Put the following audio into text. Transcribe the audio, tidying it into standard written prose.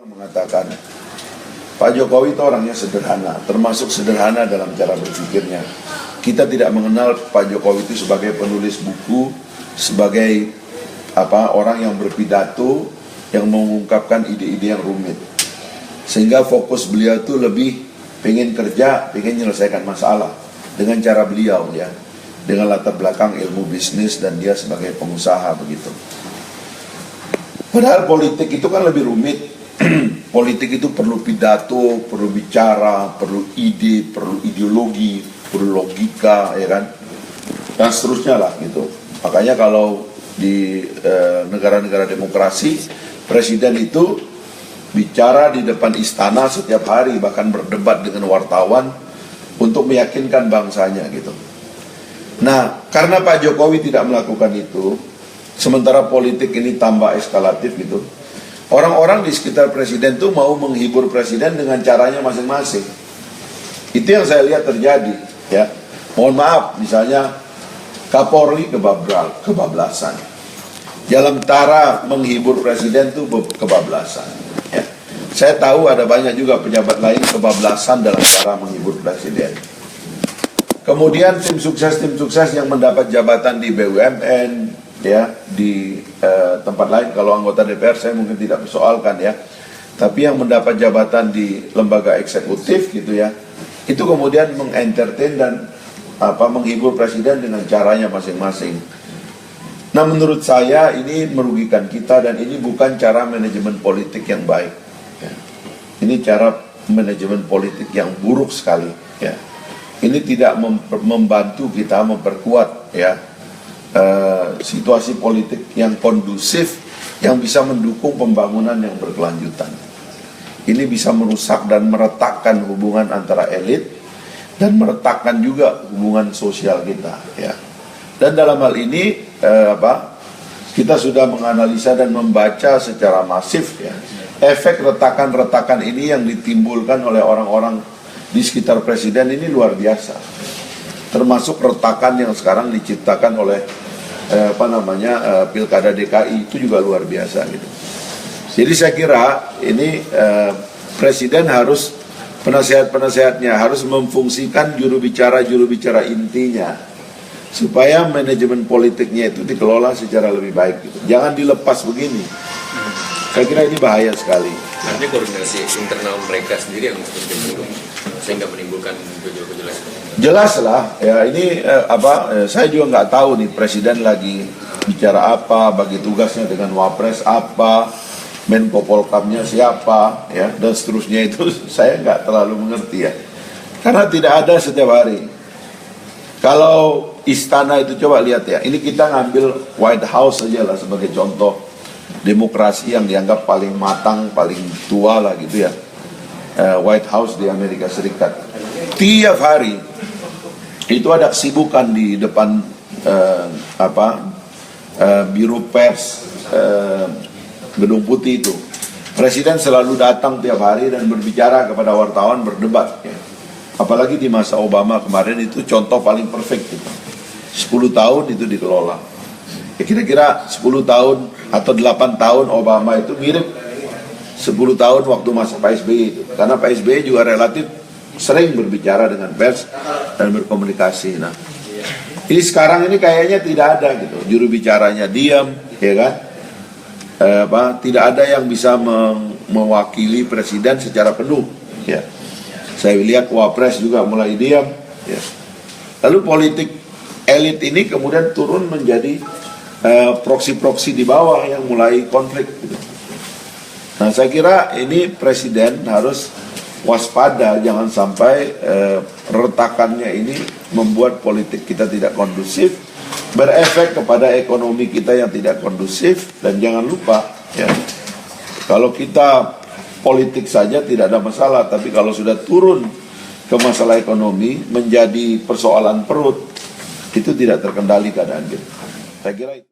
Mengatakan Pak Jokowi itu orangnya sederhana, termasuk sederhana dalam cara berpikirnya. Kita tidak mengenal Pak Jokowi itu sebagai penulis buku, sebagai orang yang berpidato, yang mengungkapkan ide-ide yang rumit. Sehingga fokus beliau itu lebih pengen kerja, pengen menyelesaikan masalah dengan cara beliau ya, dengan latar belakang ilmu bisnis dan dia sebagai pengusaha begitu. Padahal politik itu kan lebih rumit. Politik itu perlu pidato, perlu bicara, perlu ide, perlu ideologi, perlu logika, ya kan, dan seterusnya lah gitu. Makanya kalau di negara-negara demokrasi, presiden itu bicara di depan istana setiap hari, bahkan berdebat dengan wartawan untuk meyakinkan bangsanya gitu. Nah, karena Pak Jokowi tidak melakukan itu, sementara politik ini tambah eskalatif gitu, orang-orang di sekitar presiden tuh mau menghibur presiden dengan caranya masing-masing. Itu yang saya lihat terjadi ya. Mohon maaf, misalnya Kapolri kebablasan. Dalam cara menghibur presiden tuh kebablasan ya. Saya tahu ada banyak juga pejabat lain kebablasan dalam cara menghibur presiden. Kemudian tim sukses yang mendapat jabatan di BUMN ya, di tempat lain, kalau anggota DPR saya mungkin tidak persoalkan ya, tapi yang mendapat jabatan di lembaga eksekutif gitu ya, itu kemudian mengentertain dan menghibur presiden dengan caranya masing-masing. Nah, menurut saya ini merugikan kita dan ini bukan cara manajemen politik yang baik ya. Ini cara manajemen politik yang buruk sekali ya. Ini tidak membantu kita memperkuat ya situasi politik yang kondusif, yang bisa mendukung pembangunan yang berkelanjutan. Ini bisa merusak dan meretakkan hubungan antara elit dan meretakkan juga hubungan sosial kita ya. Dan dalam hal ini kita sudah menganalisa dan membaca secara masif ya, efek retakan-retakan ini yang ditimbulkan oleh orang-orang di sekitar presiden ini luar biasa. Termasuk retakan yang sekarang diciptakan oleh Pilkada DKI itu juga luar biasa gitu. Jadi saya kira ini presiden harus, penasehat-penasehatnya harus memfungsikan juru bicara intinya supaya manajemen politiknya itu dikelola secara lebih baik gitu. Jangan dilepas begini. Saya kira ini bahaya sekali. Artinya koordinasi internal mereka sendiri yang seperti itu sehingga menimbulkan gejolak-gejolak. Jelas lah ya, ini saya juga nggak tahu nih presiden lagi bicara apa, bagi tugasnya dengan wapres apa, Menko Polkamnya siapa ya, dan seterusnya. Itu saya nggak terlalu mengerti ya, karena tidak ada setiap hari. Kalau istana itu coba lihat ya, ini kita ngambil White House saja lah sebagai contoh demokrasi yang dianggap paling matang, paling tua lah gitu ya. White House di Amerika Serikat, tiap hari itu ada kesibukan di depan Biro Pers Gedung Putih itu. Presiden selalu datang tiap hari dan berbicara kepada wartawan, berdebat ya. Apalagi di masa Obama kemarin itu contoh paling perfect gitu. 10 tahun itu dikelola ya, kira-kira 10 tahun atau 8 tahun Obama itu mirip 10 tahun waktu masa Pak SBY itu. Karena Pak SBY juga relatif sering berbicara dengan pers dan berkomunikasi. Nah, ini sekarang ini kayaknya tidak ada gitu, juru bicaranya diam, ya kan? Tidak ada yang bisa mewakili presiden secara penuh. Ya, saya lihat wapres juga mulai diam. Ya. Lalu politik elit ini kemudian turun menjadi proksi-proksi di bawah yang mulai konflik. Gitu. Nah, saya kira ini presiden harus waspada, jangan sampai retakannya ini membuat politik kita tidak kondusif, berefek kepada ekonomi kita yang tidak kondusif. Dan jangan lupa ya, kalau kita politik saja tidak ada masalah, tapi kalau sudah turun ke masalah ekonomi menjadi persoalan perut, itu tidak terkendali keadaan kita. Saya kira itu.